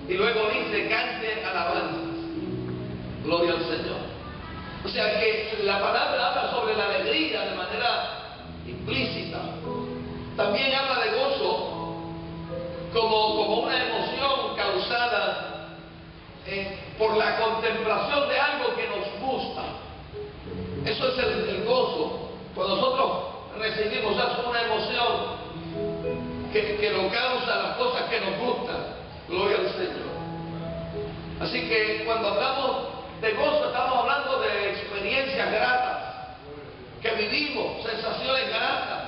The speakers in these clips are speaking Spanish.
Y luego dice, cante alabanzas. Gloria al Señor. O sea que la palabra habla sobre la alegría de manera implícita. También habla de gozo como una emoción causada por la contemplación de algo que nos gusta. Eso es el gozo. Cuando nosotros recibimos una emoción que nos causa las cosas que nos gustan. Gloria al Señor. Así que cuando hablamos de gozo, estamos hablando de experiencias gratas que vivimos, sensaciones gratas.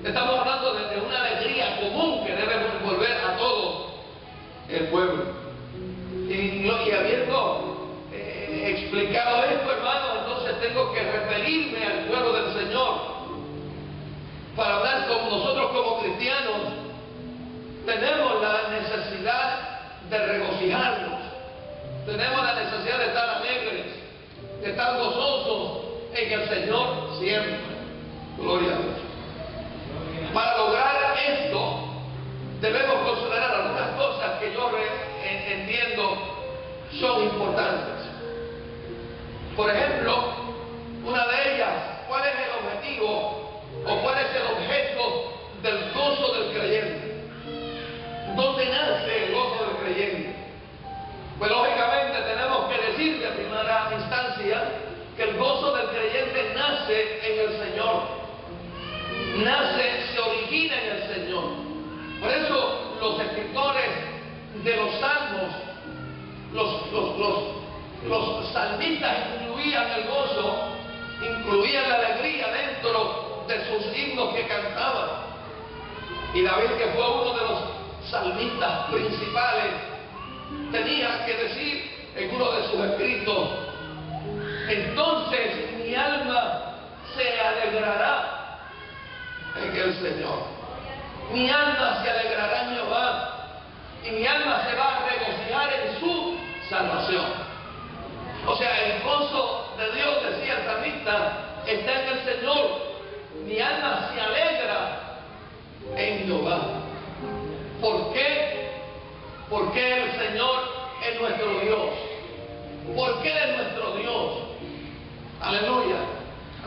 Estamos hablando de una alegría común que debe envolver a todo el pueblo. Y habiendo explicado esto, hermano, entonces tengo que referirme al pueblo del Señor para hablar con nosotros como cristianos. Tenemos la necesidad de regocijarnos, tenemos la necesidad de estar alegres, de estar gozosos en el Señor siempre. Gloria a Dios. Para lograr esto, debemos considerar algunas cosas que yo entiendo son importantes. Por ejemplo, una de ellas, ¿cuál es el objetivo o cuál es el objeto del gozo del creyente? ¿Dónde nace el gozo del creyente? Pues lógicamente tenemos que decir de primera instancia que el gozo del creyente nace en el Señor. Se origina en el Señor. Por eso los escritores de los salmos, los salmistas incluían el gozo, incluían la alegría dentro de sus himnos que cantaban. Y David, que fue uno de los salmistas principales, tenía que decir en uno de sus escritos: entonces mi alma se alegrará en el Señor. Mi alma se alegrará en Jehová, y mi alma se va a regocijar en su salvación. O sea, el gozo de Dios, decía el salmista, está en el Señor. Mi alma se alegra en Jehová. ¿Por qué? Porque el Señor es nuestro Dios. ¿Por qué es nuestro Dios? Aleluya.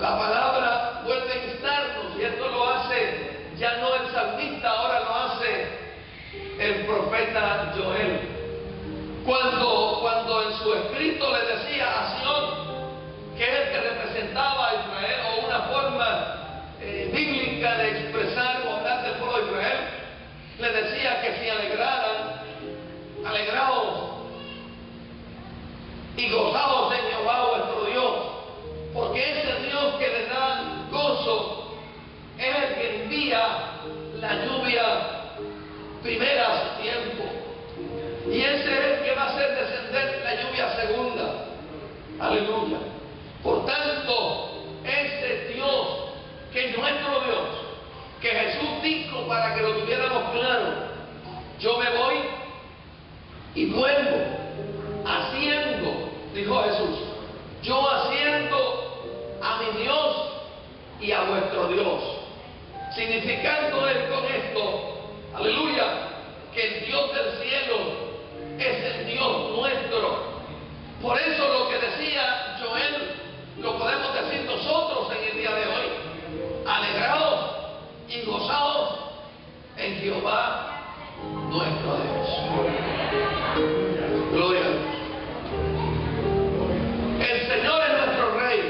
La palabra vuelve a instarnos, y esto lo hace ya no el salmista, ahora lo hace el profeta Joel. Cuando en su escrito le decía a Sión, que es el que representaba a Israel, o una forma bíblica de expresar o hablar del pueblo de Israel, le decía que se alegraran, alegraos y gozaos en Jehová vuestro Dios, porque ese Dios que le da gozo es el que envía la lluvia primera a su tiempo, y ese es el que va a hacer descender la lluvia segunda. Aleluya. Por tanto, ese Dios que es nuestro Dios, que Jesús dijo para que lo tuviéramos claro: yo me voy y vuelvo, haciendo, dijo Jesús, yo haciendo a mi Dios y a vuestro Dios. Significando él con esto, aleluya, que el Dios del cielo es el Dios nuestro. Por eso lo que decía Joel lo podemos decir nosotros en el día de hoy: alegraos y gozaos en Jehová nuestro Dios. Gloria a Dios. El Señor es nuestro Rey.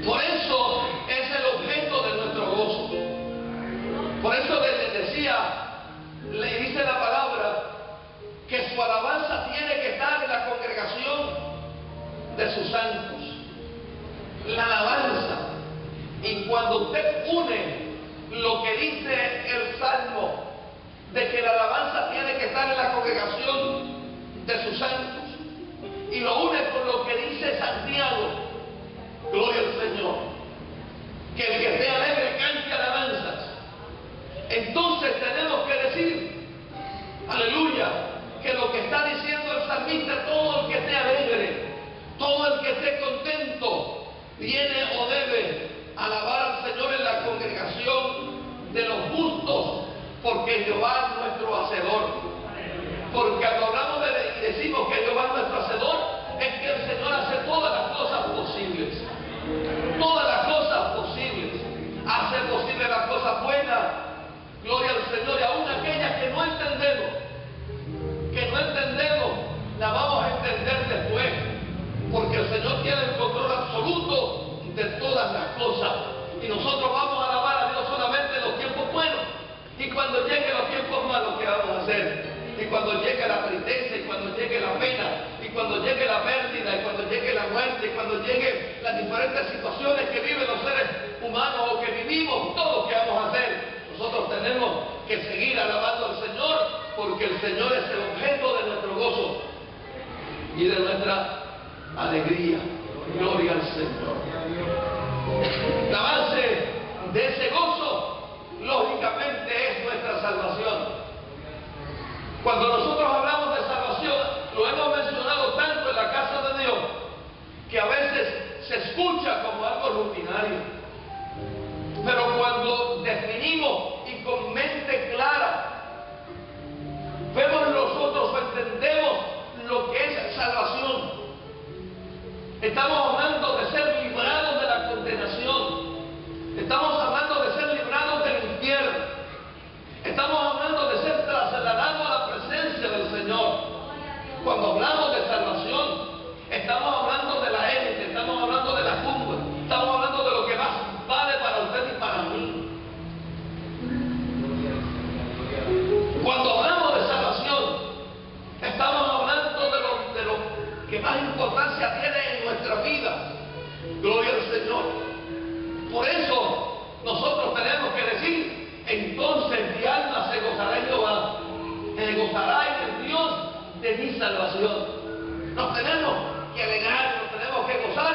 Por eso es el objeto de nuestro gozo. Por eso les decía, le dice la palabra, que su alabanza tiene que estar en la congregación de sus santos. La alabanza. Y cuando usted une lo que dice el Salmo, de que la alabanza tiene que estar en la congregación de sus santos, y lo une con lo que dice Santiago, gloria al Señor, que el que esté alegre cante alabanzas, entonces tenemos que decir, aleluya, que lo que está diciendo el salmista: todo el que esté alegre, todo el que esté contento, viene o debe alabar al Señor en la congregación de los justos, porque que Jehová es nuestro hacedor. Porque cuando hablamos y decimos que Jehová es nuestro hacedor, es que el Señor hace todas las cosas posibles. Todas las cosas posibles. Hace posible las cosas buenas. Gloria al Señor. Y aún aquellas que no entendemos, las vamos a entender después. Porque el Señor tiene el control absoluto de todas las cosas. Y nosotros vamos a alabar a Dios solamente en los tiempos buenos. Y cuando lleguen los tiempos malos, ¿qué vamos a hacer? Y cuando llegue la tristeza, y cuando llegue la pena, y cuando llegue la pérdida, y cuando llegue la muerte, y cuando lleguen las diferentes situaciones que viven los seres humanos o que vivimos, todo, ¿qué vamos a hacer? Nosotros tenemos que seguir alabando al Señor, porque el Señor es el objeto de nuestro gozo y de nuestra alegría. Gloria al Señor. La base de ese gozo, lógicamente, es nuestra salvación. Cuando nosotros hablamos de salvación, lo hemos mencionado tanto en la casa de Dios, que a veces se escucha como algo rutinario. Pero cuando definimos y con mente clara, vemos nosotros o entendemos lo que es salvación. Estamos hablando de ser librados de la condenación. Estamos hablando de ser librados del infierno. Estamos hablando de ser trasladados a la presencia del Señor. Cuando hablamos de salvación, estamos hablando de la élite, estamos hablando de la cumbre, estamos hablando de lo que más vale para usted y para mí. Cuando hablamos de salvación, estamos hablando de lo que más importancia tiene en nuestra vida. Gloria al Señor. Por eso nosotros tenemos que decir: entonces mi alma se gozará en Jehová, se gozará en el Dios de mi salvación. Nos tenemos que alegrar, nos tenemos que gozar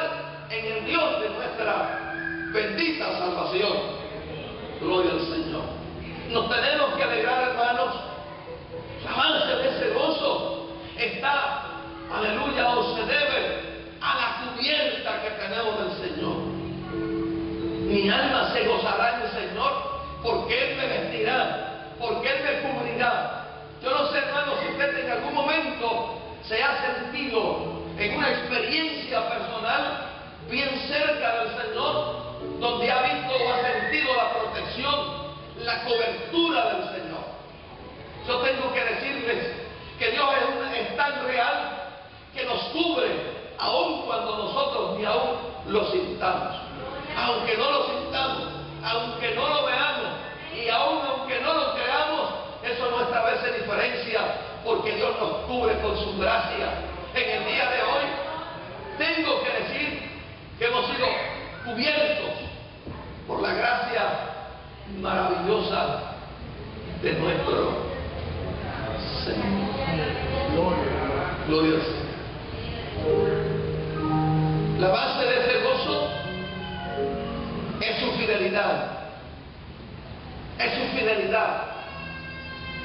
en el Dios de nuestra bendita salvación. Gloria al Señor. Nos tenemos que alegrar, hermanos. La base de ese gozo está, aleluya, o se debe a la cubierta que tenemos del Señor. Mi alma se gozará en el Señor, porque Él me vestirá, porque Él me cubrirá. Yo no sé, hermano, si usted en algún momento se ha sentido en una experiencia personal bien cerca del Señor, donde ha visto o ha sentido la protección, la cobertura del Señor. Yo tengo que decirles que Dios es tan real que nos cubre, aun cuando nosotros ni aún lo sintamos. Aunque no lo sintamos, aunque no lo veamos, y aún aunque no lo creamos, eso no establece diferencia, porque Dios nos cubre con su gracia. En el día de hoy, tengo que decir que hemos sido cubiertos por la gracia maravillosa de nuestro Señor. Gloria al Señor. La base de este gozo es su fidelidad. Es su fidelidad.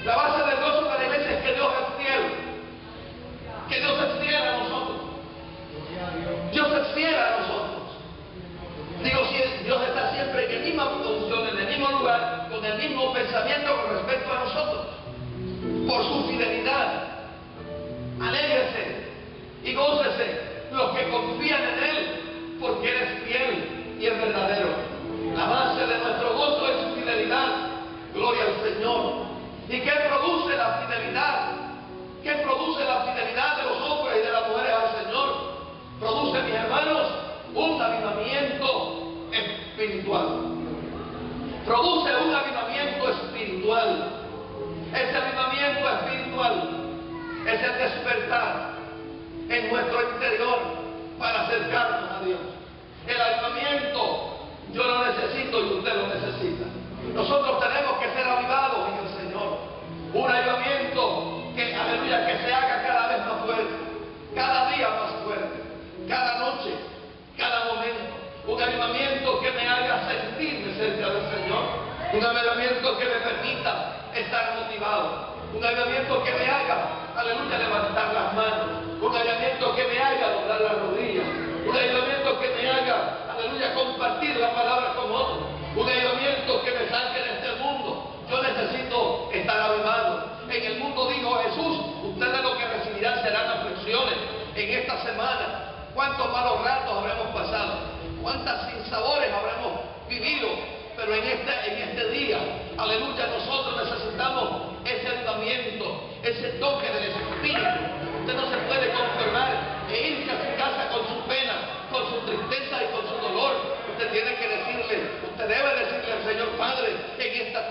La base del gozo de la iglesia es que Dios es fiel. Que Dios es fiel a nosotros. Dios es fiel a nosotros. Digo, si Dios está siempre en la misma posición, en el mismo lugar, con el mismo pensamiento con respecto a nosotros, por su fidelidad. Alégrese y gócese los que confían en Él, porque Él es fiel y es verdadero. La base de nuestro gozo es su fidelidad. Gloria al Señor. ¿Y qué produce la fidelidad? ¿Qué produce la fidelidad de los hombres y de las mujeres al Señor? Produce, mis hermanos, un avivamiento espiritual. Produce un avivamiento espiritual. Ese avivamiento espiritual es el despertar en nuestro interior para acercarnos a Dios. El avivamiento yo lo necesito y usted lo necesita. Nosotros tenemos que ser avivados en el Señor. Un avivamiento que, aleluya, que se haga cada vez más fuerte, cada día más fuerte, cada noche, cada momento. Un avivamiento que me haga sentirme cerca del Señor. Un avivamiento que me permita estar motivado. Un avivamiento que me haga, aleluya, levantar las manos. Un avivamiento que me haga doblar las rodillas. Un avivamiento que me haga, aleluya, compartir la palabra con otros. Un avivamiento que me saque de este mundo. Yo necesito estar cuántos malos ratos habremos pasado, cuántas sinsabores habremos vivido, pero en este día, aleluya, nosotros necesitamos ese avivamiento, ese toque del Espíritu. Usted no se puede conformar e irse a su casa con su pena, con su tristeza y con su dolor. Usted tiene que decirle, usted debe decirle al Señor: Padre, en esta